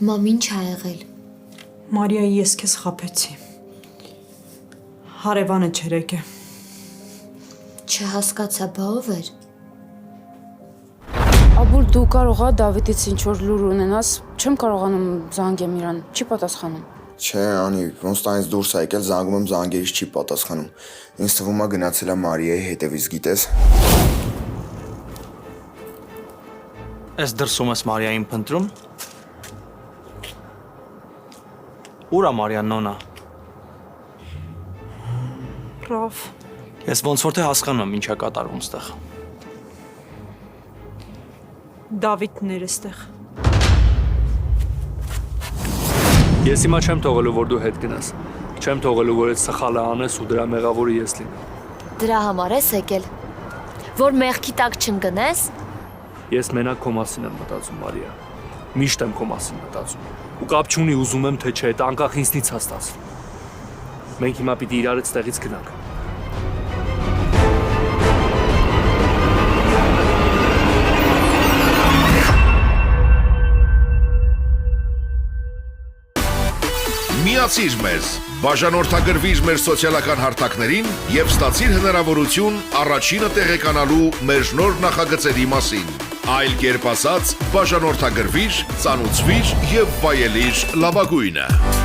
Մամ, ինչ ա եղել։ Մարիայի ես քեզ խաբեցի։ Հարևանը չերեկ է։ Չհասկացա, բա ով էր։ Աբուլ դու կարող ա Դավիթից ինչ որ լուր ունենաս, չեմ կարողանում զանգեմ իրան, չի պատասխանում։ Չէ, անի, ոնց տանից դուրս ա եկել, զանգում եմ զանգերից չի պատասխանում։ Ինձ թվում ա գնացել ա Մարիայի հետևից, գիտես։ Ես դրսում ես Մարիային փնտրում։ Ուր ա Մարիան նոնա։ Ռաֆ, Ես ոնց որ թե հասկանում եմ ինչ է կատարվում ստեղ։ Դավիթն էր այստեղ։ Ես հիմա չեմ թողելու, որ դու հետ գնաս։ Չեմ թողելու, որ այդ սխալը անես ու դրա մեղավորը ես լինեմ։ Դրա համար ես եկել, որ մեղքի տակ չընկնես։ Ես մենակ քո մասին եմ մտածում, Մարիա։ Միշտ եմ քո մասին մտածում։ Ու կապ չունի ուզում եմ թե չէ, դա անկախ ինձնից ա ստացվում։ Մենք հիմա պիտի իրարից տեղից գնանք։ Միացիր մեզ, բաժանորդագրվիր մեր սոցիալական հարթակներին և ստացիր հնարավորություն առաջինը տեղեկանալու մեր նոր նախագծերի մասին։ Այլ կերպ ասած, բաժանորդագրվիր, ծանուցվիր և վայելիր լավագույնը։